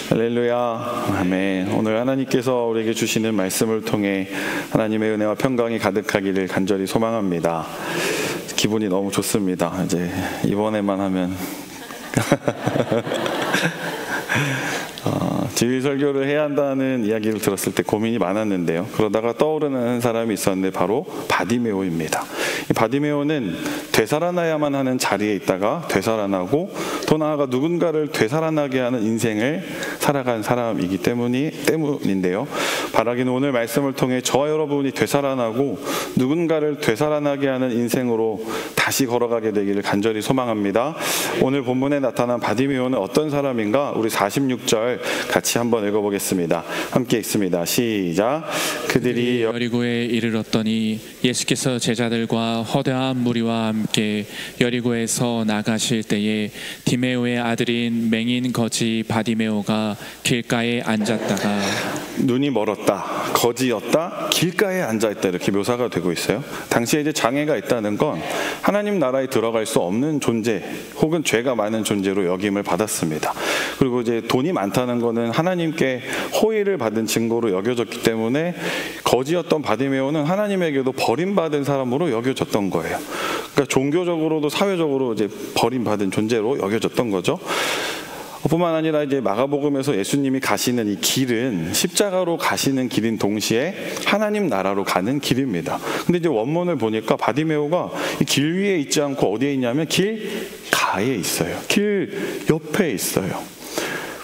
할렐루야, 아멘. 오늘 하나님께서 우리에게 주시는 말씀을 통해 하나님의 은혜와 평강이 가득하기를 간절히 소망합니다. 기분이 너무 좋습니다. 이제 이번에만 하면 주일 설교를 해야 한다는 이야기를 들었을 때 고민이 많았는데요. 그러다가 떠오르는 사람이 있었는데 바로 바디메오입니다. 이 바디메오는 되살아나야만 하는 자리에 있다가 되살아나고 더 나아가 누군가를 되살아나게 하는 인생을 살아간 사람이기 때문인데요. 바라기는 오늘 말씀을 통해 저와 여러분이 되살아나고 누군가를 되살아나게 하는 인생으로 다시 걸어가게 되기를 간절히 소망합니다. 오늘 본문에 나타난 바디메오는 어떤 사람인가? 우리 46절 같이 한번 읽어보겠습니다. 함께 읽습니다. 시작. 그들이 여리고에 이르렀더니 예수께서 제자들과 허다한 무리와 함께 여리고에서 나가실 때에 디메오의 아들인 맹인 거지 바디메오가 길가에 앉았다가 눈이 멀었다, 거지였다, 길가에 앉아있다 이렇게 묘사가 되고 있어요. 당시에 이제 장애가 있다는 건 하나님 나라에 들어갈 수 없는 존재 혹은 죄가 많은 존재로 여김을 받았습니다. 그리고 이제 돈이 많다는 거는 하나님께 호의를 받은 증거로 여겨졌기 때문에 거지였던 바디메오는 하나님에게도 버림받은 사람으로 여겨졌던 거예요. 그러니까 종교적으로도 사회적으로 이제 버림받은 존재로 여겨졌던 거죠. 뿐만 아니라 이제 마가복음에서 예수님이 가시는 이 길은 십자가로 가시는 길인 동시에 하나님 나라로 가는 길입니다. 근데 이제 원문을 보니까 바디메오가 이 길 위에 있지 않고 어디에 있냐면 길 가에 있어요. 길 옆에 있어요.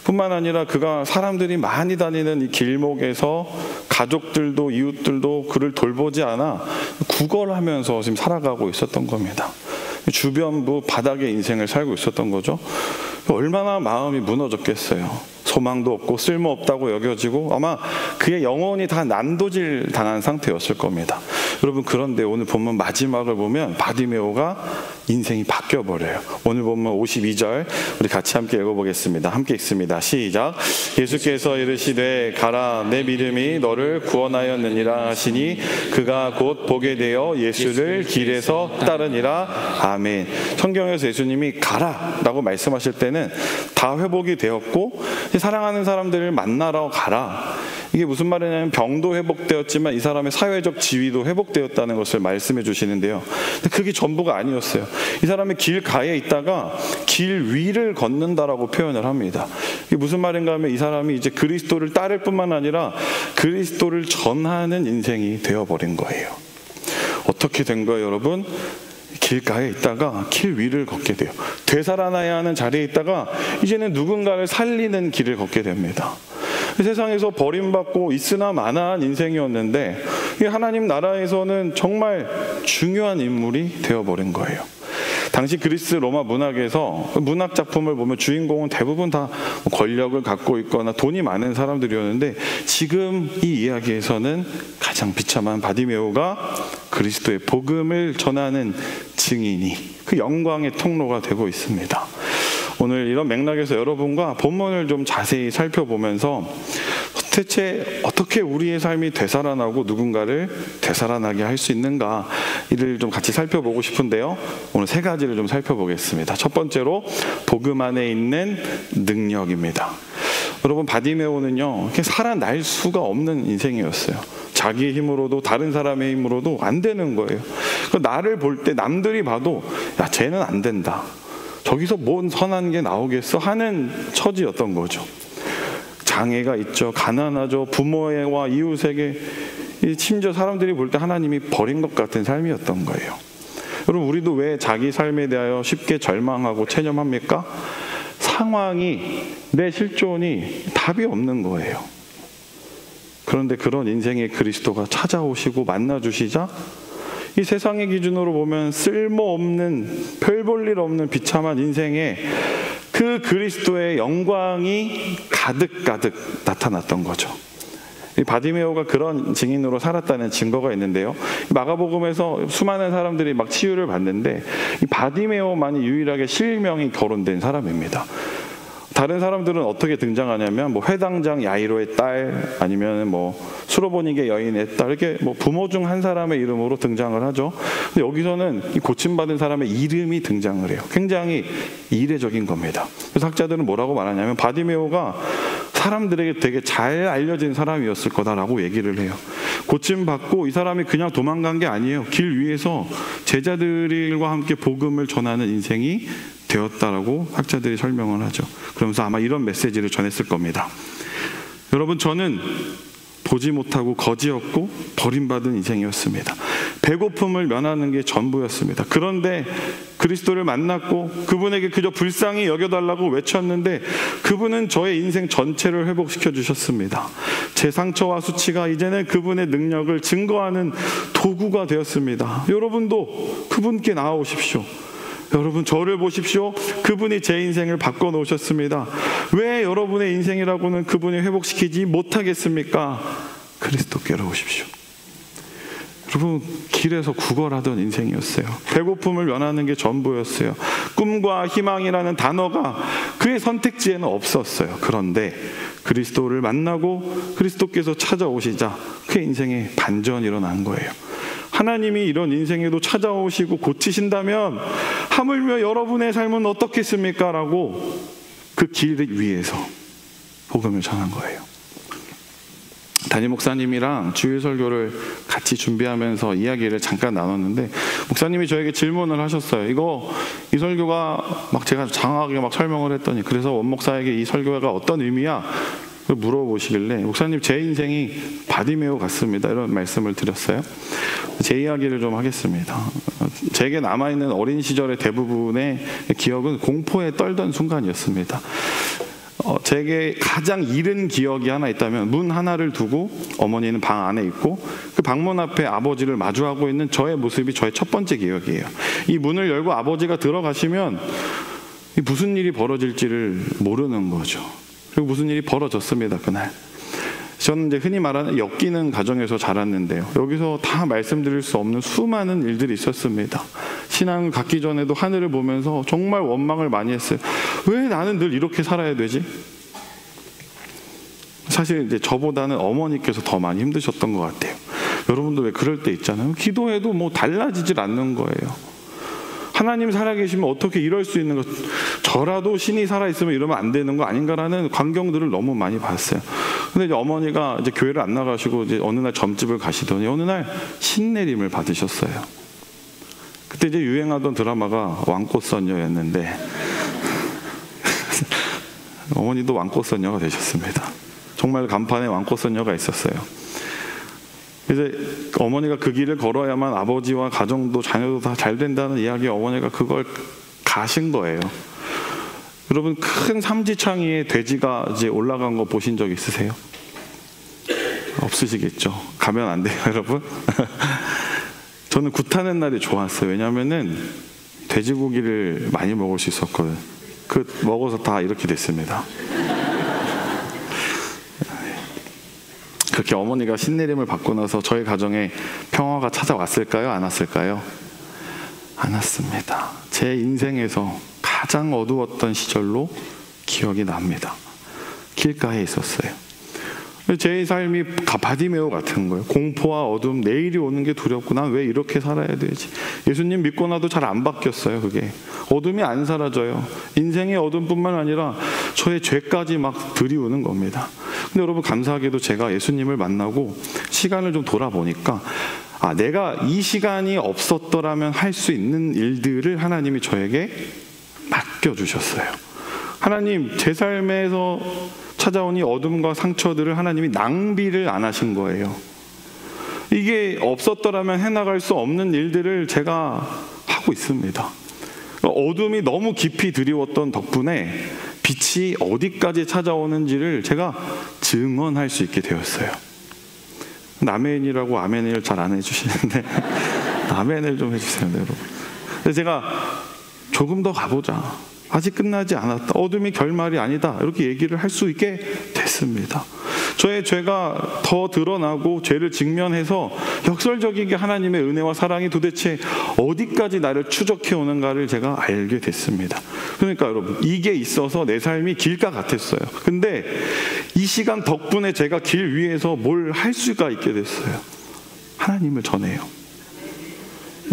뿐만 아니라 그가 사람들이 많이 다니는 이 길목에서 가족들도 이웃들도 그를 돌보지 않아 구걸하면서 지금 살아가고 있었던 겁니다. 주변부 바닥의 인생을 살고 있었던 거죠. 얼마나 마음이 무너졌겠어요. 소망도 없고 쓸모없다고 여겨지고 아마 그의 영혼이 다 난도질 당한 상태였을 겁니다. 여러분, 그런데 오늘 본문 마지막을 보면 바디메오가 인생이 바뀌어버려요. 오늘 본문 52절 우리 같이 함께 읽어보겠습니다. 함께 읽습니다. 시작. 예수께서 이르시되 가라, 내 믿음이 너를 구원하였느니라 하시니 그가 곧 보게 되어 예수를 길에서 따르니라. 아멘. 성경에서 예수님이 가라 라고 말씀하실 때는 다 회복이 되었고 사랑하는 사람들을 만나러 가라. 이게 무슨 말이냐면 병도 회복되었지만 이 사람의 사회적 지위도 회복되었다는 것을 말씀해 주시는데요. 근데 그게 전부가 아니었어요. 이 사람이 길가에 있다가 길 위를 걷는다라고 표현을 합니다. 이게 무슨 말인가 하면 이 사람이 이제 그리스도를 따를 뿐만 아니라 그리스도를 전하는 인생이 되어버린 거예요. 어떻게 된 거예요, 여러분? 길가에 있다가 길 위를 걷게 돼요. 되살아나야 하는 자리에 있다가 이제는 누군가를 살리는 길을 걷게 됩니다. 세상에서 버림받고 있으나 마나한 인생이었는데 하나님 나라에서는 정말 중요한 인물이 되어버린 거예요. 당시 그리스 로마 문학에서 문학 작품을 보면 주인공은 대부분 다 권력을 갖고 있거나 돈이 많은 사람들이었는데 지금 이 이야기에서는 가장 비참한 바디메오가 그리스도의 복음을 전하는 증인이 그 영광의 통로가 되고 있습니다. 오늘 이런 맥락에서 여러분과 본문을 좀 자세히 살펴보면서 대체 어떻게 우리의 삶이 되살아나고 누군가를 되살아나게 할 수 있는가 이를 좀 같이 살펴보고 싶은데요. 오늘 세 가지를 좀 살펴보겠습니다. 첫 번째로 복음 안에 있는 능력입니다. 여러분, 바디메오는요 살아날 수가 없는 인생이었어요. 자기의 힘으로도 다른 사람의 힘으로도 안 되는 거예요. 나를 볼 때 남들이 봐도 야, 쟤는 안 된다, 저기서 뭔 선한 게 나오겠어 하는 처지였던 거죠. 장애가 있죠. 가난하죠. 부모와 이웃에게 심지어 사람들이 볼 때 하나님이 버린 것 같은 삶이었던 거예요. 여러분, 우리도 왜 자기 삶에 대하여 쉽게 절망하고 체념합니까? 상황이, 내 실존이 답이 없는 거예요. 그런데 그런 인생의 그리스도가 찾아오시고 만나주시자 이 세상의 기준으로 보면 쓸모없는, 별 볼 일 없는 비참한 인생에 그 그리스도의 영광이 가득가득 나타났던 거죠. 이 바디메오가 그런 증인으로 살았다는 증거가 있는데요. 마가복음에서 수많은 사람들이 막 치유를 받는데 이 바디메오만이 유일하게 실명이 거론된 사람입니다. 다른 사람들은 어떻게 등장하냐면 뭐 회당장 야이로의 딸, 아니면 뭐 수로보니게 여인의 딸, 이렇게 뭐 부모 중 한 사람의 이름으로 등장을 하죠. 근데 여기서는 이 고침받은 사람의 이름이 등장을 해요. 굉장히 이례적인 겁니다. 그래서 학자들은 뭐라고 말하냐면 바디메오가 사람들에게 되게 잘 알려진 사람이었을 거다라고 얘기를 해요. 고침받고 이 사람이 그냥 도망간 게 아니에요. 길 위에서 제자들과 함께 복음을 전하는 인생이 되었다라고 학자들이 설명을 하죠. 그러면서 아마 이런 메시지를 전했을 겁니다. 여러분, 저는 보지 못하고 거지였고 버림받은 인생이었습니다. 배고픔을 면하는 게 전부였습니다. 그런데 그리스도를 만났고 그분에게 그저 불쌍히 여겨달라고 외쳤는데 그분은 저의 인생 전체를 회복시켜 주셨습니다. 제 상처와 수치가 이제는 그분의 능력을 증거하는 도구가 되었습니다. 여러분도 그분께 나아오십시오. 여러분, 저를 보십시오. 그분이 제 인생을 바꿔놓으셨습니다. 왜 여러분의 인생이라고는 그분이 회복시키지 못하겠습니까? 그리스도께로 오십시오. 여러분, 길에서 구걸하던 인생이었어요. 배고픔을 면하는 게 전부였어요. 꿈과 희망이라는 단어가 그의 선택지에는 없었어요. 그런데 그리스도를 만나고 그리스도께서 찾아오시자 그의 인생에 반전이 일어난 거예요. 하나님이 이런 인생에도 찾아오시고 고치신다면 하물며 여러분의 삶은 어떻겠습니까? 라고 그 길 위에서 복음을 전한 거예요. 담임 목사님이랑 주일 설교를 같이 준비하면서 이야기를 잠깐 나눴는데 목사님이 저에게 질문을 하셨어요. 이 설교가 막 제가 장황하게 막 설명을 했더니 그래서 원 목사에게 이 설교가 어떤 의미야? 물어보시길래 목사님, 제 인생이 바디메오 같습니다. 이런 말씀을 드렸어요. 제 이야기를 좀 하겠습니다. 제게 남아있는 어린 시절의 대부분의 기억은 공포에 떨던 순간이었습니다. 제게 가장 잃은 기억이 하나 있다면 문 하나를 두고 어머니는 방 안에 있고 그 방문 앞에 아버지를 마주하고 있는 저의 모습이 저의 첫 번째 기억이에요. 이 문을 열고 아버지가 들어가시면 무슨 일이 벌어질지를 모르는 거죠. 그리고 무슨 일이 벌어졌습니다. 그날 저는 이제 흔히 말하는 엮이는 가정에서 자랐는데요. 여기서 다 말씀드릴 수 없는 수많은 일들이 있었습니다. 신앙을 갖기 전에도 하늘을 보면서 정말 원망을 많이 했어요. 왜 나는 늘 이렇게 살아야 되지? 사실 이제 저보다는 어머니께서 더 많이 힘드셨던 것 같아요. 여러분도 왜 그럴 때 있잖아요. 기도해도 뭐 달라지질 않는 거예요. 하나님 살아계시면 어떻게 이럴 수 있는 것, 저라도 신이 살아있으면 이러면 안 되는 거 아닌가라는 광경들을 너무 많이 봤어요. 근데 이제 어머니가 이제 교회를 안 나가시고 이제 어느 날 점집을 가시더니 어느 날 신내림을 받으셨어요. 그때 이제 유행하던 드라마가 왕꽃선녀였는데 어머니도 왕꽃선녀가 되셨습니다. 정말 간판에 왕꽃선녀가 있었어요. 이제 어머니가 그 길을 걸어야만 아버지와 가정도 자녀도 다 잘 된다는 이야기에 어머니가 그걸 가신 거예요. 여러분, 큰 삼지창 위에 돼지가 이제 올라간 거 보신 적 있으세요? 없으시겠죠. 가면 안 돼요, 여러분. 저는 굿하는 날이 좋았어요. 왜냐하면은 돼지고기를 많이 먹을 수 있었거든. 먹어서 다 이렇게 됐습니다. 그렇게 어머니가 신내림을 받고 나서 저희 가정에 평화가 찾아왔을까요? 안 왔을까요? 안 왔습니다. 제 인생에서 가장 어두웠던 시절로 기억이 납니다. 길가에 있었어요. 제 삶이 바디메오 같은 거예요. 공포와 어둠, 내일이 오는 게 두렵고 난 왜 이렇게 살아야 되지? 예수님 믿고 나도 잘 안 바뀌었어요. 그게 어둠이 안 사라져요. 인생의 어둠뿐만 아니라 저의 죄까지 막 들이우는 겁니다. 근데 여러분, 감사하게도 제가 예수님을 만나고 시간을 좀 돌아보니까 내가 이 시간이 없었더라면 할 수 있는 일들을 하나님이 저에게 맡겨주셨어요. 하나님, 제 삶에서 찾아온 이 어둠과 상처들을 하나님이 낭비를 안 하신 거예요. 이게 없었더라면 해나갈 수 없는 일들을 제가 하고 있습니다. 어둠이 너무 깊이 드리웠던 덕분에 빛이 어디까지 찾아오는지를 제가 증언할 수 있게 되었어요. 아멘이라고 아멘을 잘 안 해주시는데 아멘을 좀 해주세요, 여러분. 그래서 제가 조금 더 가보자. 아직 끝나지 않았다. 어둠이 결말이 아니다. 이렇게 얘기를 할 수 있게 됐습니다. 저의 죄가 더 드러나고 죄를 직면해서 역설적이게 하나님의 은혜와 사랑이 도대체 어디까지 나를 추적해 오는가를 제가 알게 됐습니다. 그러니까 여러분, 이게 있어서 내 삶이 길가 같았어요. 근데 이 시간 덕분에 제가 길 위에서 뭘 할 수가 있게 됐어요. 하나님을 전해요.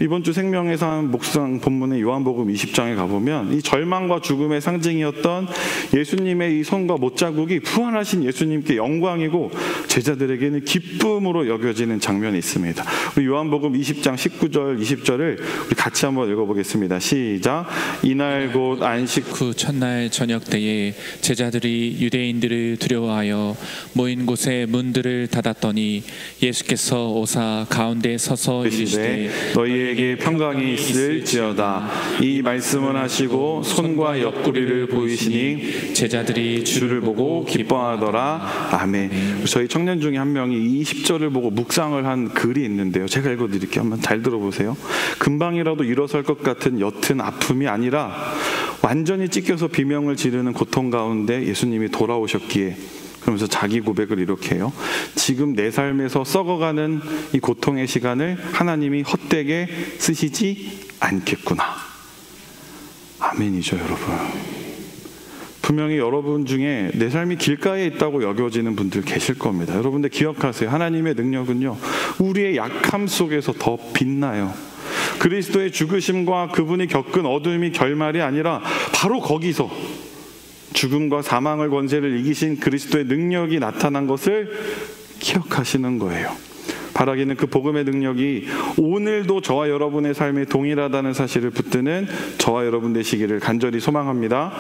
이번 주 생명에서 한 묵상 본문의 요한복음 20장에 가보면 이 절망과 죽음의 상징이었던 예수님의 이 손과 못자국이 부활하신 예수님께 영광이고 제자들에게는 기쁨으로 여겨지는 장면이 있습니다. 우리 요한복음 20장 19절 20절을 우리 같이 한번 읽어보겠습니다. 시작. 이날 곧 안식 그 첫날 저녁 때에 제자들이 유대인들을 두려워하여 모인 곳에 문들을 닫았더니 예수께서 오사 가운데 서서 이르시되 너희에게 평강이 있을지어다. 이 말씀을 하시고 손과 옆구리를 보이시니 제자들이 주를 보고 기뻐하더라. 아멘. 저희 청년 중에 한 명이 이 10절을 보고 묵상을 한 글이 있는데요. 제가 읽어드릴게요. 한번 잘 들어보세요. 금방이라도 일어설 것 같은 옅은 아픔이 아니라 완전히 찢겨서 비명을 지르는 고통 가운데 예수님이 돌아오셨기에, 그러면서 자기 고백을 이렇게 해요. 지금 내 삶에서 썩어가는 이 고통의 시간을 하나님이 헛되게 쓰시지 않겠구나. 아멘이죠, 여러분. 분명히 여러분 중에 내 삶이 길가에 있다고 여겨지는 분들 계실 겁니다. 여러분들 기억하세요. 하나님의 능력은요, 우리의 약함 속에서 더 빛나요. 그리스도의 죽으심과 그분이 겪은 어둠이 결말이 아니라 바로 거기서 죽음과 사망의 권세를 이기신 그리스도의 능력이 나타난 것을 기억하시는 거예요. 바라기는 그 복음의 능력이 오늘도 저와 여러분의 삶에 동일하다는 사실을 붙드는 저와 여러분 되시기를 간절히 소망합니다.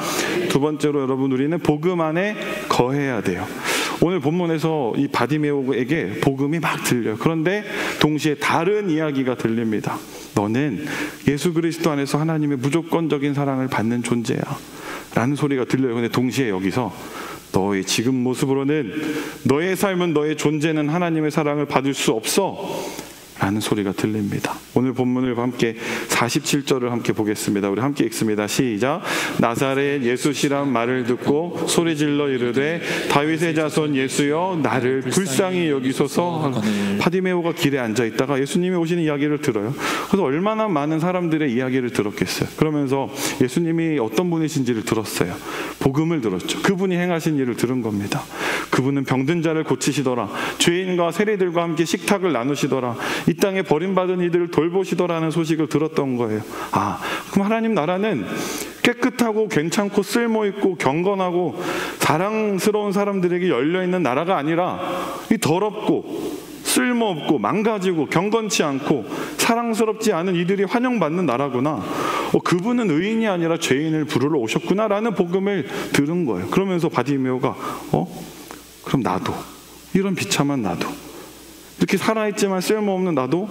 두 번째로 여러분, 우리는 복음 안에 거해야 돼요. 오늘 본문에서 이 바디메오에게 복음이 막 들려요. 그런데 동시에 다른 이야기가 들립니다. 너는 예수 그리스도 안에서 하나님의 무조건적인 사랑을 받는 존재야 라는 소리가 들려요. 근데 동시에 여기서 너의 지금 모습으로는 너의 삶은, 너의 존재는 하나님의 사랑을 받을 수 없어 라는 소리가 들립니다. 오늘 본문을 함께 47절을 함께 보겠습니다. 우리 함께 읽습니다. 시작. 나사렛 예수시란 말을 듣고 소리질러 이르되 다윗의 자손 예수여 나를 불쌍히 여기소서. 바디메오가 길에 앉아있다가 예수님이 오시는 이야기를 들어요. 그래서 얼마나 많은 사람들의 이야기를 들었겠어요. 그러면서 예수님이 어떤 분이신지를 들었어요. 복음을 들었죠. 그분이 행하신 일을 들은 겁니다. 그분은 병든 자를 고치시더라. 죄인과 세리들과 함께 식탁을 나누시더라. 이 땅에 버림받은 이들을 돌보시더라는 소식을 들었던 거예요. 아, 그럼 하나님 나라는 깨끗하고 괜찮고 쓸모있고 경건하고 사랑스러운 사람들에게 열려있는 나라가 아니라 이 더럽고 쓸모없고 망가지고 경건치 않고 사랑스럽지 않은 이들이 환영받는 나라구나. 그분은 의인이 아니라 죄인을 부르러 오셨구나라는 복음을 들은 거예요. 그러면서 바디메오가 그럼 나도, 이런 비참한 나도, 이렇게 살아있지만 쓸모없는 나도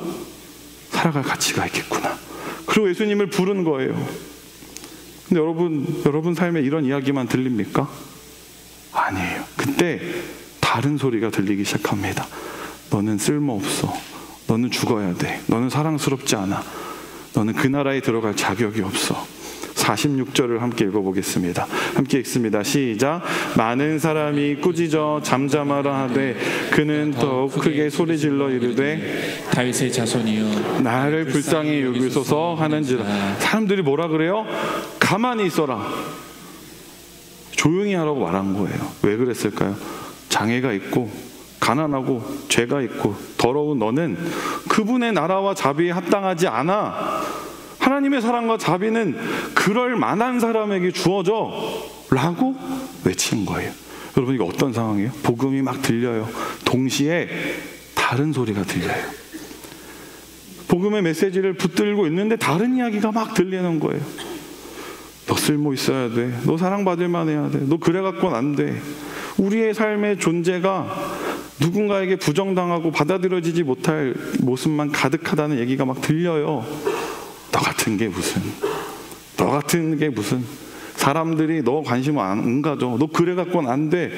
살아갈 가치가 있겠구나. 그리고 예수님을 부른 거예요. 근데 여러분 삶에 이런 이야기만 들립니까? 아니에요. 그때 다른 소리가 들리기 시작합니다. 너는 쓸모없어. 너는 죽어야 돼. 너는 사랑스럽지 않아. 너는 그 나라에 들어갈 자격이 없어. 46절을 함께 읽어보겠습니다. 함께 읽습니다. 시작. 많은 사람이 꾸짖어 잠잠하라 하되 그는 더욱 크게 소리질러 이르되 다윗의 자손이여 나를 불쌍히 여기소서 하는지라. 사람들이 뭐라 그래요? 가만히 있어라. 조용히 하라고 말한 거예요. 왜 그랬을까요? 장애가 있고 가난하고 죄가 있고 더러운 너는 그분의 나라와 자비에 합당하지 않아. 하나님의 사랑과 자비는 그럴 만한 사람에게 주어져 라고 외친 거예요. 여러분, 이거 어떤 상황이에요? 복음이 막 들려요. 동시에 다른 소리가 들려요. 복음의 메시지를 붙들고 있는데 다른 이야기가 막 들리는 거예요. 너 쓸모 있어야 돼. 너 사랑받을 만해야 돼. 너 그래 갖고는 안 돼. 우리의 삶의 존재가 누군가에게 부정당하고 받아들여지지 못할 모습만 가득하다는 얘기가 막 들려요. 너 같은 게 무슨 사람들이 너 관심 안 가져. 너 그래 갖고는 안 돼.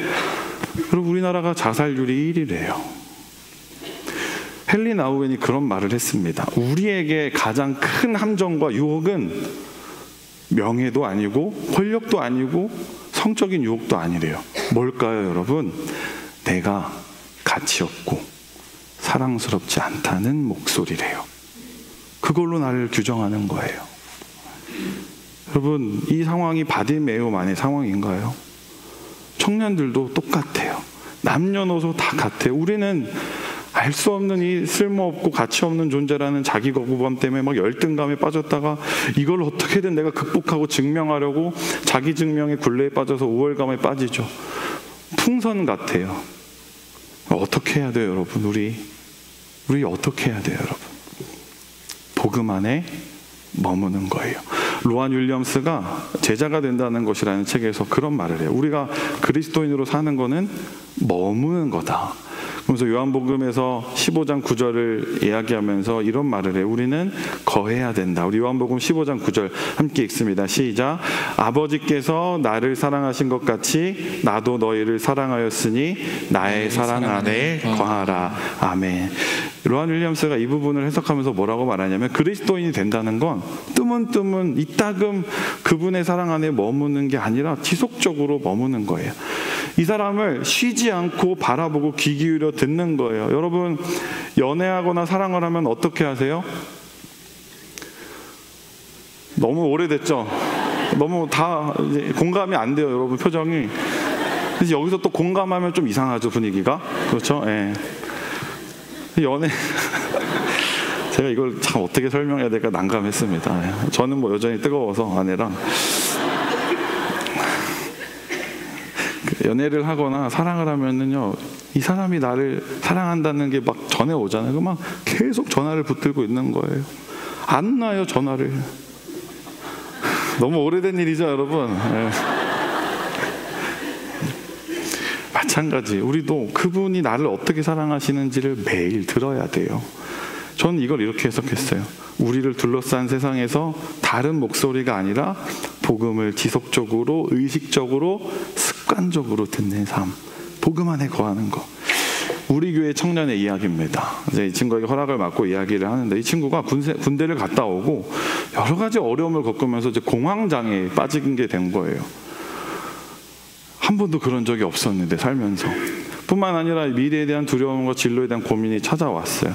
그리고 우리나라가 자살률이 1위래요. 헨리 나우엔이 그런 말을 했습니다. 우리에게 가장 큰 함정과 유혹은 명예도 아니고 권력도 아니고 성적인 유혹도 아니래요. 뭘까요, 여러분? 내가 가치 없고 사랑스럽지 않다는 목소리래요. 그걸로 나를 규정하는 거예요. 여러분, 이 상황이 바디메오만의 상황인가요? 청년들도 똑같아요. 남녀노소 다 같아요. 우리는 알 수 없는 이 쓸모없고 가치 없는 존재라는 자기 거부감 때문에 막 열등감에 빠졌다가 이걸 어떻게든 내가 극복하고 증명하려고 자기 증명의 굴레에 빠져서 우월감에 빠지죠. 풍선 같아요. 어떻게 해야 돼요, 여러분? 우리 어떻게 해야 돼요, 여러분? 복음 안에 머무는 거예요. 로안 윌리엄스가 제자가 된다는 것이라는 책에서 그런 말을 해요. 우리가 그리스도인으로 사는 거는 머무는 거다. 그래서 요한복음에서 15장 9절을 이야기하면서 이런 말을 해요. 우리는 거해야 된다. 우리 요한복음 15장 9절 함께 읽습니다. 시작. 아버지께서 나를 사랑하신 것 같이 나도 너희를 사랑하였으니 나의 사랑 안에 거하라. 아멘. 로안 윌리엄스가 이 부분을 해석하면서 뭐라고 말하냐면 그리스도인이 된다는 건 뜨문뜨문 이따금 그분의 사랑 안에 머무는 게 아니라 지속적으로 머무는 거예요. 이 사람을 쉬지 않고 바라보고 귀 기울여 듣는 거예요. 여러분, 연애하거나 사랑을 하면 어떻게 하세요? 너무 오래됐죠? 너무 다 이제 공감이 안 돼요, 여러분 표정이. 그래서 여기서 또 공감하면 좀 이상하죠, 분위기가. 그렇죠? 예. 연애 제가 이걸 참 어떻게 설명해야 될까 난감했습니다. 저는 뭐 여전히 뜨거워서 아내랑 연애를 하거나 사랑을 하면은요, 이 사람이 나를 사랑한다는 게 막 전해 오잖아요. 막 계속 전화를 붙들고 있는 거예요. 안 놔요, 전화를. 너무 오래된 일이죠, 여러분. 네. 마찬가지, 우리도 그분이 나를 어떻게 사랑하시는지를 매일 들어야 돼요. 저는 이걸 이렇게 해석했어요. 우리를 둘러싼 세상에서 다른 목소리가 아니라 복음을 지속적으로, 의식적으로, 습관적으로 듣는 삶, 복음 안에 거하는 거. 우리 교회 청년의 이야기입니다. 이제 이 친구에게 허락을 받고 이야기를 하는데, 이 친구가 군대를 갔다 오고 여러 가지 어려움을 겪으면서 이제 공황장애에 빠진 게 된 거예요. 한 번도 그런 적이 없었는데 살면서. 뿐만 아니라 미래에 대한 두려움과 진로에 대한 고민이 찾아왔어요.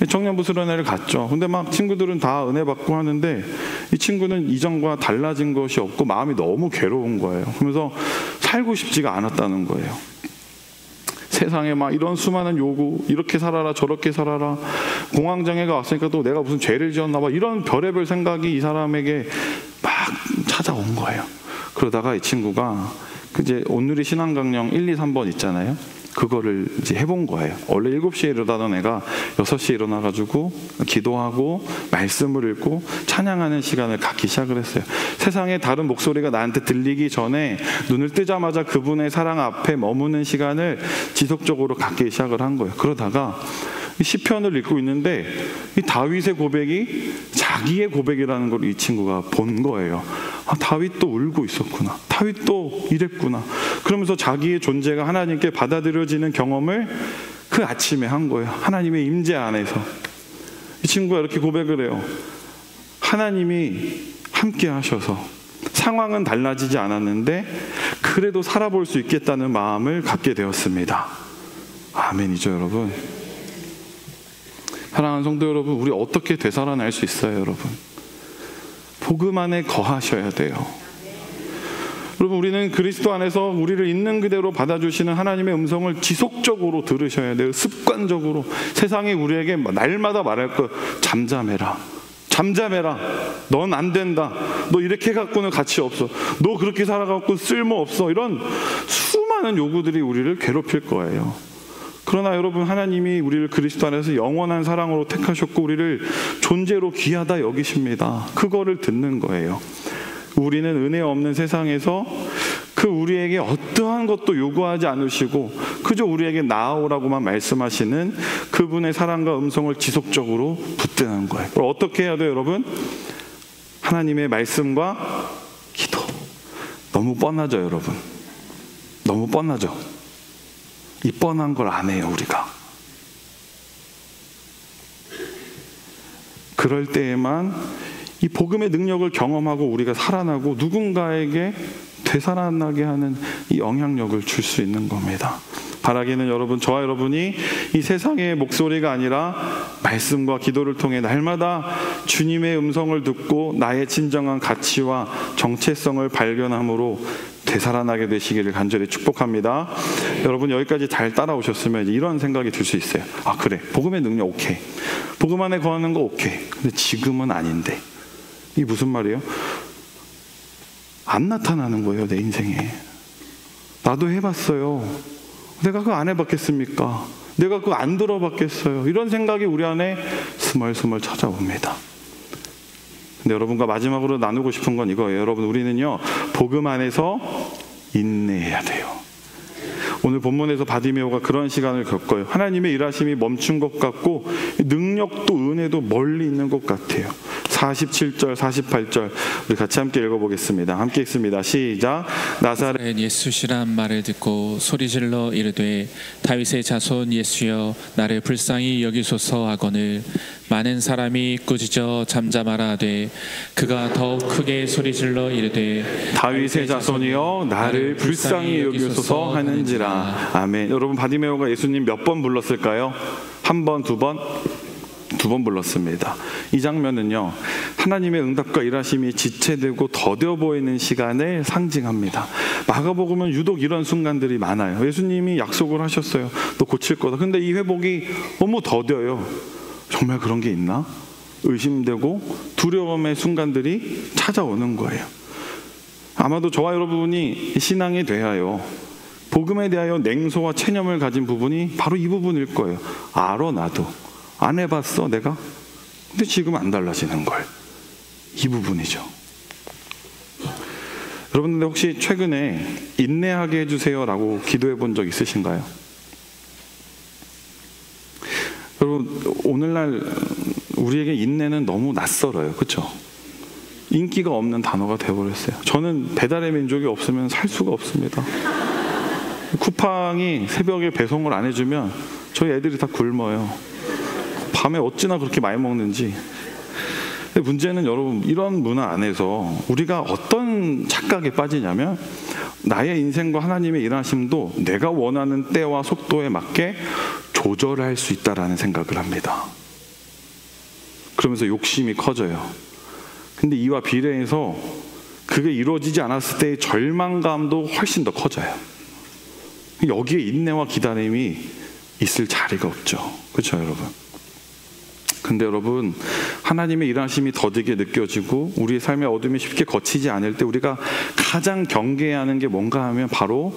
청년부 수련회를 갔죠. 근데 막 친구들은 다 은혜 받고 하는데 이 친구는 이전과 달라진 것이 없고 마음이 너무 괴로운 거예요. 그러면서 살고 싶지가 않았다는 거예요. 세상에 막 이런 수많은 요구, 이렇게 살아라 저렇게 살아라, 공황장애가 왔으니까 또 내가 무슨 죄를 지었나 봐, 이런 별의별 생각이 이 사람에게 막 찾아온 거예요. 그러다가 이 친구가 이제 오늘의 신앙강령 1, 2, 3번 있잖아요. 그거를 이제 해본 거예요. 원래 7시에 일어나던 애가 6시에 일어나가지고 기도하고 말씀을 읽고 찬양하는 시간을 갖기 시작을 했어요. 세상에 다른 목소리가 나한테 들리기 전에 눈을 뜨자마자 그분의 사랑 앞에 머무는 시간을 지속적으로 갖기 시작을 한 거예요. 그러다가 시편을 읽고 있는데 이 다윗의 고백이 자기의 고백이라는 걸 이 친구가 본 거예요. 아, 다윗도 울고 있었구나. 다윗도 이랬구나. 그러면서 자기의 존재가 하나님께 받아들여지는 경험을 그 아침에 한 거예요. 하나님의 임재 안에서. 이 친구가 이렇게 고백을 해요. 하나님이 함께 하셔서 상황은 달라지지 않았는데 그래도 살아볼 수 있겠다는 마음을 갖게 되었습니다. 아멘이죠, 여러분. 사랑하는 성도 여러분, 우리 어떻게 되살아날 수 있어요, 여러분? 복음 안에 거하셔야 돼요. 여러분, 우리는 그리스도 안에서 우리를 있는 그대로 받아주시는 하나님의 음성을 지속적으로 들으셔야 돼요. 습관적으로. 세상이 우리에게 날마다 말할 거, 잠잠해라. 잠잠해라. 넌 안 된다. 너 이렇게 갖고는 가치 없어. 너 그렇게 살아갖고 쓸모 없어. 이런 수많은 요구들이 우리를 괴롭힐 거예요. 그러나 여러분, 하나님이 우리를 그리스도 안에서 영원한 사랑으로 택하셨고 우리를 존재로 귀하다 여기십니다. 그거를 듣는 거예요. 우리는 은혜 없는 세상에서 그 우리에게 어떠한 것도 요구하지 않으시고 그저 우리에게 나아오라고만 말씀하시는 그분의 사랑과 음성을 지속적으로 붙드는 거예요. 그럼 어떻게 해야 돼요, 여러분? 하나님의 말씀과 기도. 너무 뻔하죠, 여러분? 너무 뻔하죠? 이 뻔한 걸 안 해요, 우리가. 그럴 때에만 이 복음의 능력을 경험하고 우리가 살아나고 누군가에게 되살아나게 하는 이 영향력을 줄 수 있는 겁니다. 바라기는 여러분, 저와 여러분이 이 세상의 목소리가 아니라 말씀과 기도를 통해 날마다 주님의 음성을 듣고 나의 진정한 가치와 정체성을 발견함으로 되살아나게 되시기를 간절히 축복합니다. 여러분 여기까지 잘 따라오셨으면 이런 생각이 들 수 있어요. 아 그래, 복음의 능력 오케이, 복음 안에 거하는 거 오케이, 근데 지금은 아닌데. 이게 무슨 말이에요? 안 나타나는 거예요, 내 인생에. 나도 해봤어요. 내가 그거 안 해봤겠습니까? 내가 그거 안 들어봤겠어요? 이런 생각이 우리 안에 스멀스멀 찾아옵니다. 근데 여러분과 마지막으로 나누고 싶은 건 이거예요. 여러분, 우리는요 복음 안에서 인내해야 돼요. 오늘 본문에서 바디메오가 그런 시간을 겪어요. 하나님의 일하심이 멈춘 것 같고 능력도 은혜도 멀리 있는 것 같아요. 47절 48절 우리 같이 함께 읽어보겠습니다. 함께 읽습니다. 시작. 나사렛 예수시란 말을 듣고 소리질러 이르되 다윗의 자손 예수여 나를 불쌍히 여기소서 하거늘 많은 사람이 꾸짖어 잠잠하라 하되 그가 더욱 크게 소리질러 이르되 다윗의 자손이여 나를 불쌍히 여기소서 하는지라. 아멘. 여러분, 바디메오가 예수님 몇 번 불렀을까요? 한 번, 두 번? 두 번 불렀습니다. 이 장면은요 하나님의 응답과 일하심이 지체되고 더뎌 보이는 시간을 상징합니다. 마가복음은 유독 이런 순간들이 많아요. 예수님이 약속을 하셨어요. 너 고칠 거다. 근데 이 회복이 너무 더뎌요. 정말 그런 게 있나? 의심되고 두려움의 순간들이 찾아오는 거예요. 아마도 저와 여러분이 신앙에 대하여, 복음에 대하여 냉소와 체념을 가진 부분이 바로 이 부분일 거예요. 알아, 나도 안 해봤어 내가? 근데 지금 안 달라지는 걸. 이 부분이죠. 여러분들 혹시 최근에 인내하게 해주세요 라고 기도해 본 적 있으신가요? 여러분, 오늘날 우리에게 인내는 너무 낯설어요. 그렇죠? 인기가 없는 단어가 되어버렸어요. 저는 배달의 민족이 없으면 살 수가 없습니다. 쿠팡이 새벽에 배송을 안 해주면 저희 애들이 다 굶어요. 밤에 어찌나 그렇게 많이 먹는지. 근데 문제는 여러분, 이런 문화 안에서 우리가 어떤 착각에 빠지냐면 나의 인생과 하나님의 일하심도 내가 원하는 때와 속도에 맞게 조절할 수 있다라는 생각을 합니다. 그러면서 욕심이 커져요. 근데 이와 비례해서 그게 이루어지지 않았을 때의 절망감도 훨씬 더 커져요. 여기에 인내와 기다림이 있을 자리가 없죠. 그렇죠, 여러분? 근데 여러분, 하나님의 일하심이 더디게 느껴지고 우리의 삶의 어둠이 쉽게 거치지 않을 때 우리가 가장 경계해야 하는 게 뭔가 하면 바로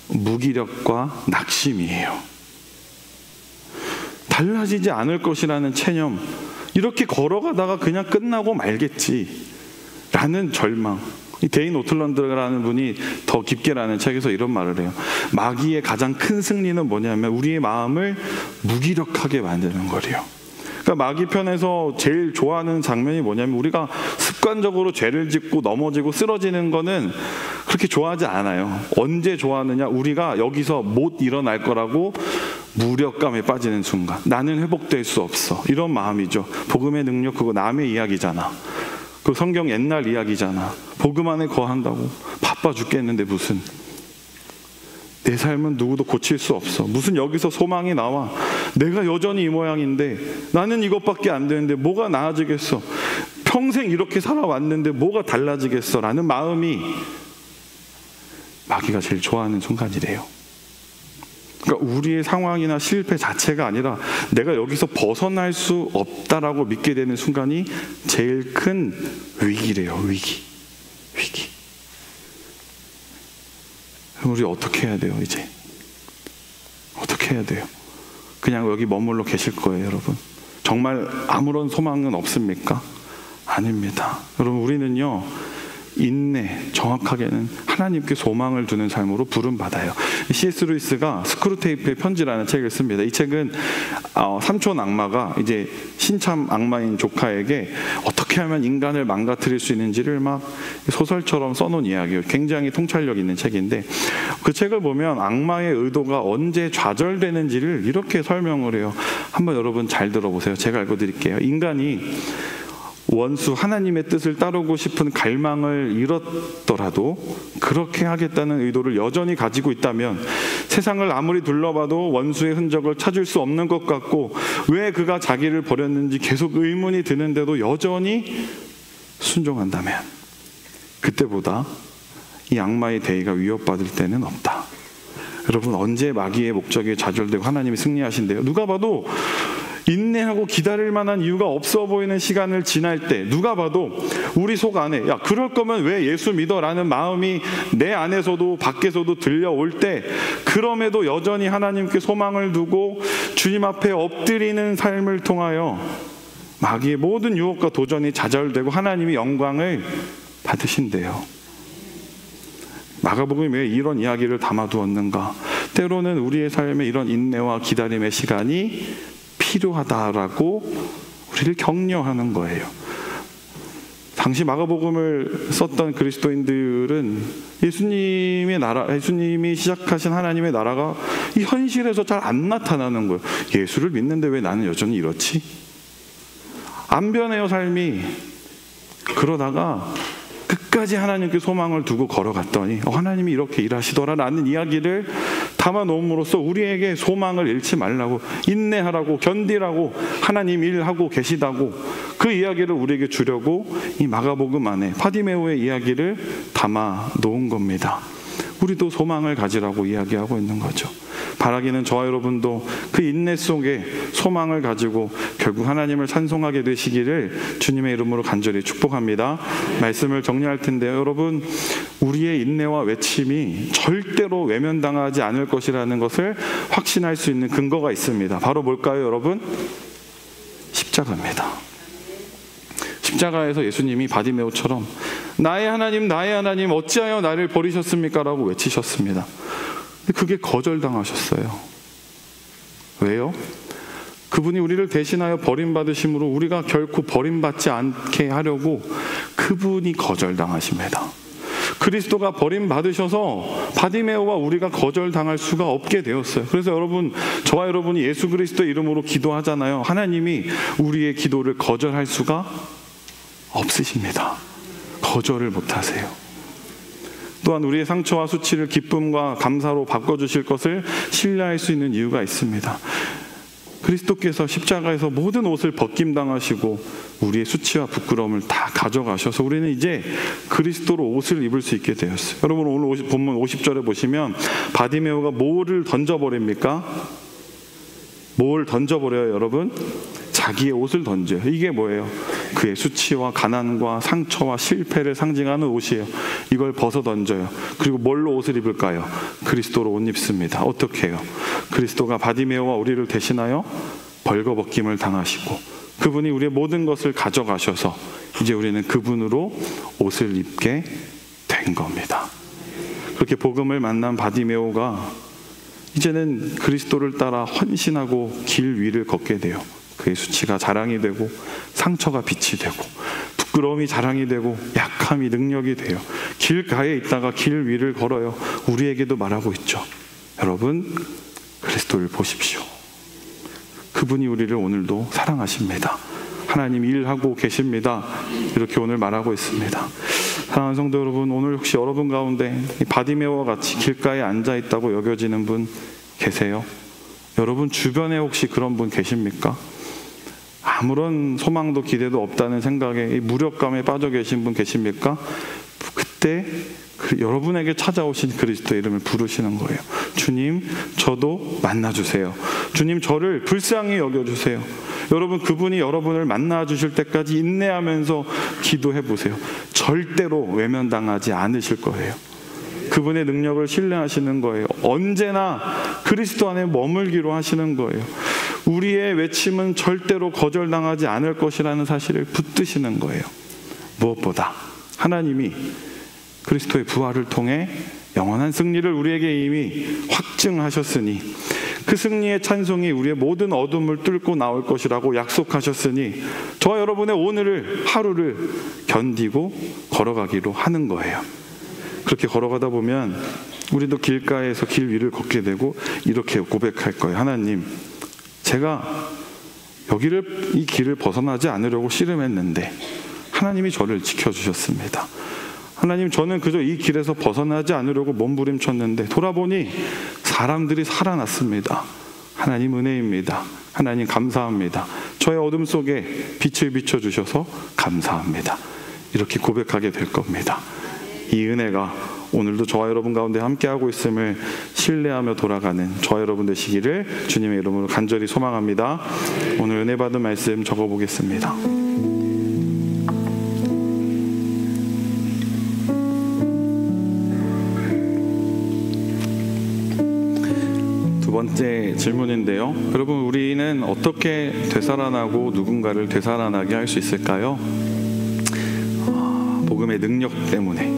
무기력과 낙심이에요. 달라지지 않을 것이라는 체념, 이렇게 걸어가다가 그냥 끝나고 말겠지 라는 절망. 이 데인 오틀런드라는 분이 더 깊게라는 책에서 이런 말을 해요. 마귀의 가장 큰 승리는 뭐냐면 우리의 마음을 무기력하게 만드는 거래요. 그러니까 마귀 편에서 제일 좋아하는 장면이 뭐냐면 우리가 습관적으로 죄를 짓고 넘어지고 쓰러지는 거는 그렇게 좋아하지 않아요. 언제 좋아하느냐? 우리가 여기서 못 일어날 거라고 무력감에 빠지는 순간, 나는 회복될 수 없어, 이런 마음이죠. 복음의 능력, 그거 남의 이야기잖아. 그 성경 옛날 이야기잖아. 복음 안에 거한다고 바빠 죽겠는데 무슨, 내 삶은 누구도 고칠 수 없어. 무슨 여기서 소망이 나와. 내가 여전히 이 모양인데, 나는 이것밖에 안 되는데 뭐가 나아지겠어. 평생 이렇게 살아왔는데 뭐가 달라지겠어 라는 마음이 마귀가 제일 좋아하는 순간이래요. 그러니까 우리의 상황이나 실패 자체가 아니라 내가 여기서 벗어날 수 없다라고 믿게 되는 순간이 제일 큰 위기래요. 위기. 그럼 우리 어떻게 해야 돼요? 이제 어떻게 해야 돼요? 그냥 여기 머물러 계실 거예요, 여러분? 정말 아무런 소망은 없습니까? 아닙니다. 여러분, 우리는요 인내, 정확하게는 하나님께 소망을 두는 삶으로 부름받아요. C.S. 루이스가 스크루테이프의 편지라는 책을 씁니다. 이 책은 삼촌 악마가 이제 신참 악마인 조카에게 어떻게 하면 인간을 망가뜨릴 수 있는지를 막 소설처럼 써놓은 이야기예요. 굉장히 통찰력 있는 책인데, 그 책을 보면 악마의 의도가 언제 좌절되는지를 이렇게 설명을 해요. 한번 여러분 잘 들어보세요. 제가 읽어드릴게요. 인간이 원수 하나님의 뜻을 따르고 싶은 갈망을 잃었더라도 그렇게 하겠다는 의도를 여전히 가지고 있다면 세상을 아무리 둘러봐도 원수의 흔적을 찾을 수 없는 것 같고, 왜 그가 자기를 버렸는지 계속 의문이 드는데도 여전히 순종한다면 그때보다 이 악마의 대의가 위협받을 때는 없다. 여러분, 언제 마귀의 목적이 좌절되고 하나님이 승리하신대요? 누가 봐도 인내하고 기다릴 만한 이유가 없어 보이는 시간을 지날 때, 누가 봐도 우리 속 안에 야, 그럴 거면 왜 예수 믿어라는 마음이 내 안에서도 밖에서도 들려올 때, 그럼에도 여전히 하나님께 소망을 두고 주님 앞에 엎드리는 삶을 통하여 마귀의 모든 유혹과 도전이 좌절되고 하나님이 영광을 받으신대요. 마가복음이 왜 이런 이야기를 담아두었는가? 때로는 우리의 삶에 이런 인내와 기다림의 시간이 필요하다라고 우리를 격려하는 거예요. 당시 마가복음을 썼던 그리스도인들은 예수님의 나라, 예수님이 시작하신 하나님의 나라가 이 현실에서 잘 안 나타나는 거예요. 예수를 믿는데 왜 나는 여전히 이렇지? 안 변해요, 삶이. 그러다가 끝까지 하나님께 소망을 두고 걸어갔더니 하나님이 이렇게 일하시더라라는 이야기를 담아놓음으로써 우리에게 소망을 잃지 말라고, 인내하라고, 견디라고 하나님 일하고 계시다고 그 이야기를 우리에게 주려고 이 마가복음 안에 바디메오의 이야기를 담아놓은 겁니다. 우리도 소망을 가지라고 이야기하고 있는 거죠. 바라기는 저와 여러분도 그 인내 속에 소망을 가지고 결국 하나님을 찬송하게 되시기를 주님의 이름으로 간절히 축복합니다. 말씀을 정리할 텐데요. 여러분, 우리의 인내와 외침이 절대로 외면당하지 않을 것이라는 것을 확신할 수 있는 근거가 있습니다. 바로 뭘까요, 여러분? 십자가입니다. 십자가에서 예수님이 바디메오처럼 나의 하나님 어찌하여 나를 버리셨습니까? 라고 외치셨습니다. 근데 그게 거절당하셨어요. 왜요? 그분이 우리를 대신하여 버림받으심으로 우리가 결코 버림받지 않게 하려고 그분이 거절당하십니다. 그리스도가 버림받으셔서 바디메오와 우리가 거절당할 수가 없게 되었어요. 그래서 여러분, 저와 여러분이 예수 그리스도의 이름으로 기도하잖아요. 하나님이 우리의 기도를 거절할 수가 없으십니다. 거절을 못하세요. 또한 우리의 상처와 수치를 기쁨과 감사로 바꿔주실 것을 신뢰할 수 있는 이유가 있습니다. 그리스도께서 십자가에서 모든 옷을 벗김당하시고 우리의 수치와 부끄러움을 다 가져가셔서 우리는 이제 그리스도로 옷을 입을 수 있게 되었어요. 여러분, 오늘 본문 50절에 보시면 바디메오가 뭐를 던져버립니까? 뭘 던져버려요, 여러분? 자기의 옷을 던져요. 이게 뭐예요? 그의 수치와 가난과 상처와 실패를 상징하는 옷이에요. 이걸 벗어 던져요. 그리고 뭘로 옷을 입을까요? 그리스도로 옷 입습니다. 어떻게 해요? 그리스도가 바디메오와 우리를 대신하여 벌거벗김을 당하시고 그분이 우리의 모든 것을 가져가셔서 이제 우리는 그분으로 옷을 입게 된 겁니다. 그렇게 복음을 만난 바디메오가 이제는 그리스도를 따라 헌신하고 길 위를 걷게 돼요. 그의 수치가 자랑이 되고 상처가 빛이 되고 부끄러움이 자랑이 되고 약함이 능력이 돼요. 길가에 있다가 길 위를 걸어요. 우리에게도 말하고 있죠. 여러분, 그리스도를 보십시오. 그분이 우리를 오늘도 사랑하십니다. 하나님 일하고 계십니다. 이렇게 오늘 말하고 있습니다. 사랑하는 성도 여러분, 오늘 혹시 여러분 가운데 바디메오와 같이 길가에 앉아 있다고 여겨지는 분 계세요? 여러분 주변에 혹시 그런 분 계십니까? 아무런 소망도 기대도 없다는 생각에 무력감에 빠져 계신 분 계십니까? 그때 여러분에게 찾아오신 그리스도의 이름을 부르시는 거예요. 주님, 저도 만나주세요. 주님, 저를 불쌍히 여겨주세요. 여러분, 그분이 여러분을 만나주실 때까지 인내하면서 기도해 보세요. 절대로 외면당하지 않으실 거예요. 그분의 능력을 신뢰하시는 거예요. 언제나 그리스도 안에 머물기로 하시는 거예요. 우리의 외침은 절대로 거절당하지 않을 것이라는 사실을 붙드시는 거예요. 무엇보다 하나님이 그리스도의 부활을 통해 영원한 승리를 우리에게 이미 확증하셨으니 그 승리의 찬송이 우리의 모든 어둠을 뚫고 나올 것이라고 약속하셨으니 저와 여러분의 오늘을 하루를 견디고 걸어가기로 하는 거예요. 그렇게 걸어가다 보면 우리도 길가에서 길 위를 걷게 되고 이렇게 고백할 거예요. 하나님, 제가 이 길을 벗어나지 않으려고 씨름했는데 하나님이 저를 지켜주셨습니다. 하나님, 저는 그저 이 길에서 벗어나지 않으려고 몸부림쳤는데 돌아보니 사람들이 살아났습니다. 하나님 은혜입니다. 하나님 감사합니다. 저의 어둠 속에 빛을 비춰주셔서 감사합니다. 이렇게 고백하게 될 겁니다. 이 은혜가 오늘도 저와 여러분 가운데 함께하고 있음을 신뢰하며 돌아가는 저와 여러분 되시기를 주님의 이름으로 간절히 소망합니다. 오늘 은혜 받은 말씀 적어보겠습니다. 두 번째 질문인데요. 여러분, 우리는 어떻게 되살아나고 누군가를 되살아나게 할 수 있을까요? 복음의 능력 때문에,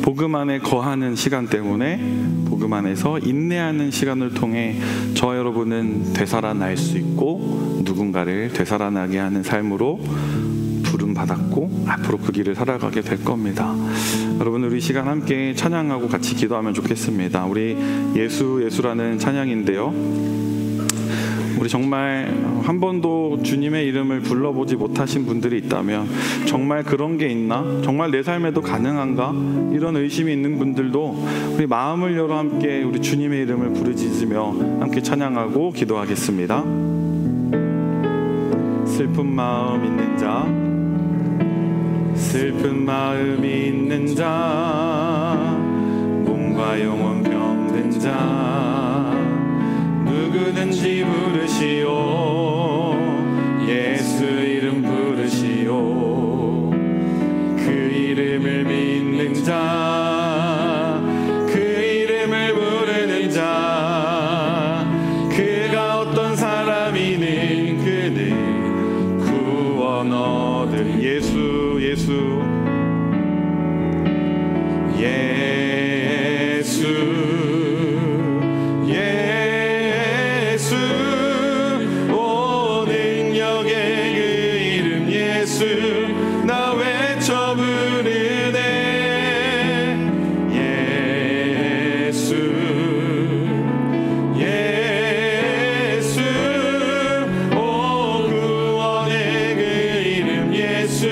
복음 안에 거하는 시간 때문에, 복음 안에서 인내하는 시간을 통해 저와 여러분은 되살아날 수 있고 누군가를 되살아나게 하는 삶으로 부름받았고 앞으로 그 길을 살아가게 될 겁니다. 여러분, 우리 시간 함께 찬양하고 같이 기도하면 좋겠습니다. 우리 예수라는 찬양인데요, 우리 정말 한 번도 주님의 이름을 불러보지 못하신 분들이 있다면, 정말 그런 게 있나? 정말 내 삶에도 가능한가? 이런 의심이 있는 분들도 우리 마음을 열어 함께 우리 주님의 이름을 부르짖으며 함께 찬양하고 기도하겠습니다. 슬픈 마음 있는 자, 슬픈 마음이 있는 자, 몸과 영혼 병든 자, 누구든지 부르시오. 예수 이름 부르시오. 그 이름을 믿는 자, 그 이름을 부르는 자, 그가 어떤 사람이든 그는 구원 얻을 예수, 예수, 예수, 예수, 오 능력의 그 이름 예수, 나 외쳐 부르네. 예수, 예수, 오 구원의 그 이름 예수,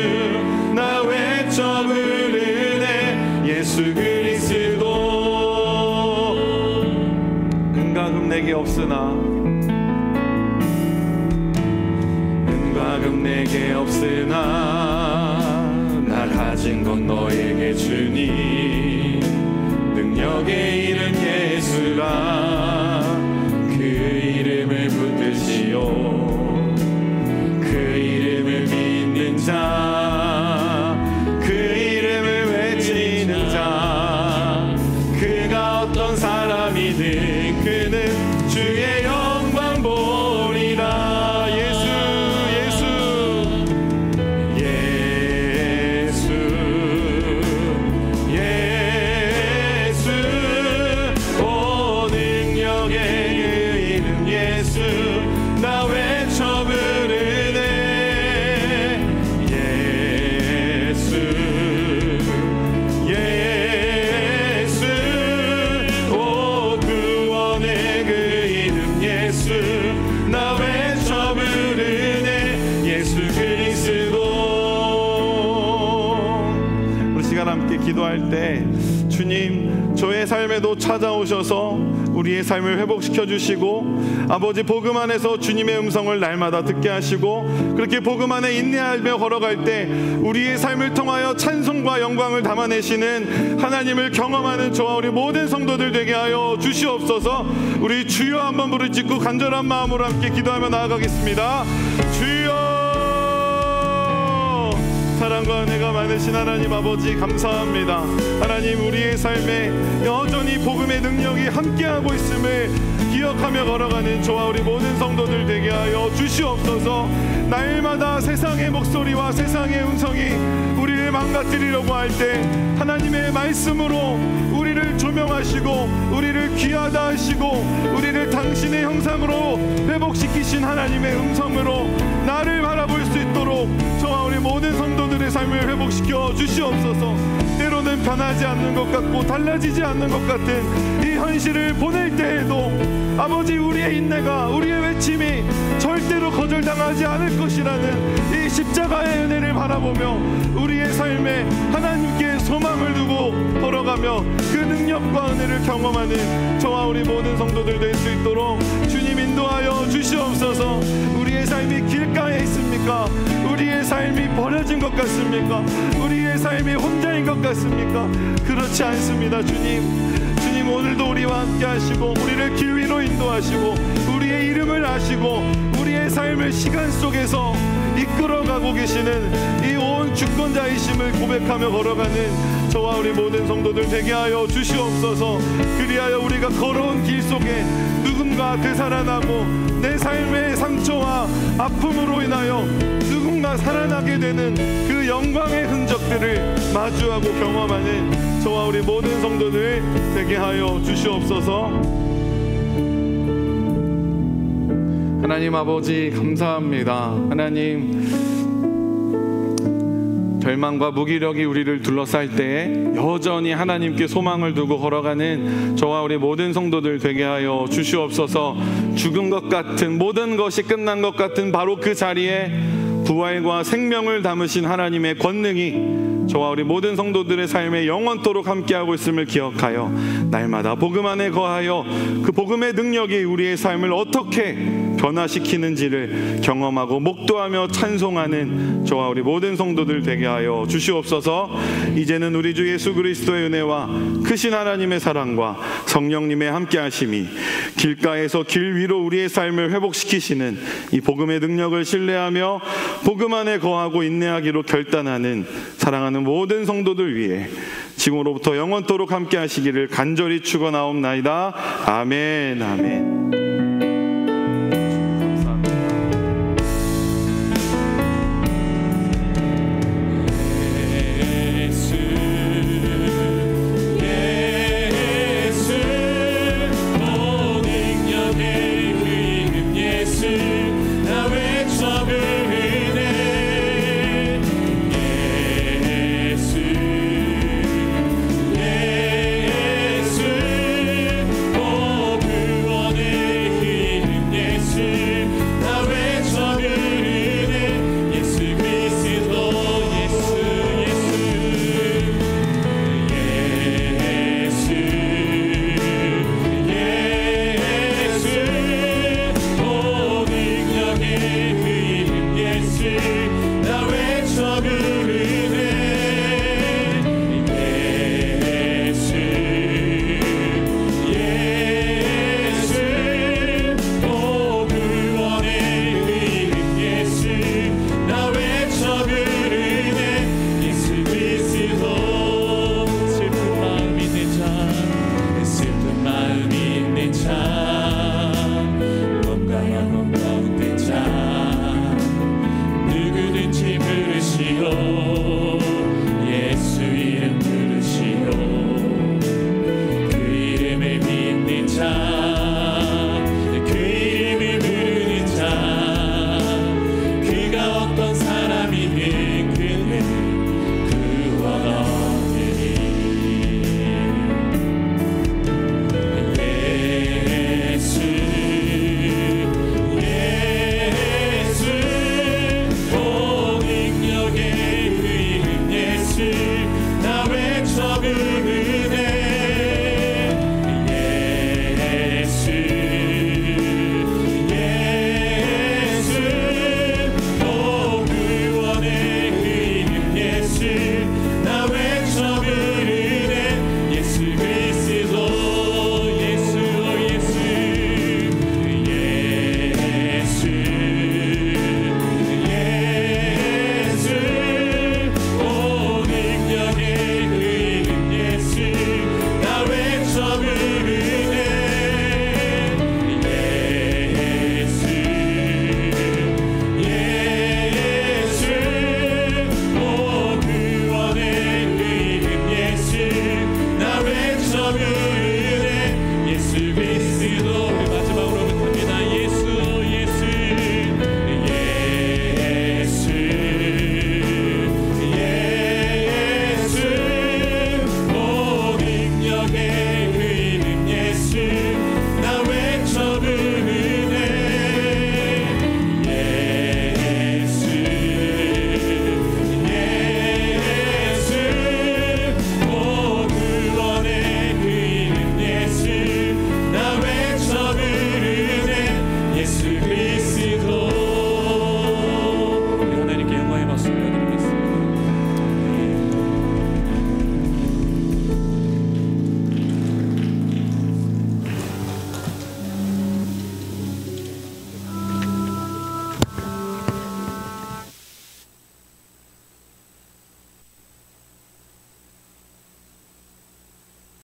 나 외쳐 부르네. 예수 그리스도. 은과 금 내게 없으나, 은과 금 내게 없으나 나 가진 건 너에게 주니. 능력의 이름 예수라. 그 이름을 붙드시오. 그 이름을 믿는 자, 그 이름을 외치는 자, 그가 어떤 사람이든 그는 주의 영광 보리라. 예수, 예수, 예수, 예수, 오 능력의 그 이름 예수, 나 외쳐 부르네. 예수, 예수, 오 구원의 그 이름 예수, 나 외쳐 부르네. 예수 그리스도. 우리 시간 함께 기도할 때 주님, 저의 삶에도 찾아오셔서 우리의 삶을 회복시켜 주시고, 아버지 복음 안에서 주님의 음성을 날마다 듣게 하시고, 그렇게 복음 안에 인내하며 걸어갈 때 우리의 삶을 통하여 찬송과 영광을 담아내시는 하나님을 경험하는 저와 우리 모든 성도들 되게 하여 주시옵소서. 우리 주여 한번 부르짖고 간절한 마음으로 함께 기도하며 나아가겠습니다. 주여, 사랑과 은혜가 많으신 하나님 아버지 감사합니다. 하나님, 우리의 삶에 여전히 복음의 능력이 함께하고 있음을 기억하며 걸어가는 저와 우리 모든 성도들 되게 하여 주시옵소서. 날마다 세상의 목소리와 세상의 음성이 우리를 망가뜨리려고 할 때 하나님의 말씀으로 우리를 조명하시고 우리를 귀하다 하시고 우리를 당신의 형상으로 회복시키신 하나님의 음성으로 나를 바라볼 수 있도록 저와 우리 모든 성도들의 삶을 회복시켜 주시옵소서. 때로는 변하지 않는 것 같고 달라지지 않는 것 같은 이 현실을 보낼 때에도 아버지, 우리의 인내가, 우리의 외침이 절대로 거절당하지 않을 것이라는 이 십자가의 은혜를 바라보며 우리의 삶에 하나님께 소망을 두고 걸어가며 그 능력과 은혜를 경험하는 저와 우리 모든 성도들 될 수 있도록 주님 인도하여 주시옵소서. 우리의 삶이 길가에 있습니까? 같습니까? 우리의 삶이 버려진 것 같습니까? 우리의 삶이 혼자인 것 같습니까? 그렇지 않습니다. 주님 오늘도 우리와 함께 하시고 우리를 길 위로 인도하시고 우리의 이름을 아시고 우리의 삶을 시간 속에서 이끌어가고 계시는 이 온 주권자이심을 고백하며 걸어가는 저와 우리 모든 성도들 되게 하여 주시옵소서. 그리하여 우리가 걸어온 길 속에 누군가 되살아나고 내 삶의 상처와 아픔으로 인하여 누군가 살아나게 되는 그 영광의 흔적들을 마주하고 경험하는 저와 우리 모든 성도들 되게 하여 주시옵소서. 하나님 아버지 감사합니다. 하나님, 절망과 무기력이 우리를 둘러쌀 때에 여전히 하나님께 소망을 두고 걸어가는 저와 우리 모든 성도들 되게 하여 주시옵소서. 죽은 것 같은, 모든 것이 끝난 것 같은 바로 그 자리에 부활과 생명을 담으신 하나님의 권능이 저와 우리 모든 성도들의 삶에 영원토록 함께하고 있음을 기억하여 날마다 복음 안에 거하여 그 복음의 능력이 우리의 삶을 어떻게 변화시키는지를 경험하고 목도하며 찬송하는 저와 우리 모든 성도들 되게 하여 주시옵소서. 이제는 우리 주 예수 그리스도의 은혜와 크신 하나님의 사랑과 성령님의 함께하심이 길가에서 길 위로 우리의 삶을 회복시키시는 이 복음의 능력을 신뢰하며 복음 안에 거하고 인내하기로 결단하는 사랑하는 모든 성도들 위해 지금으로부터 영원토록 함께 하시기를 간절히 축원하옵나이다. 아멘. 아멘.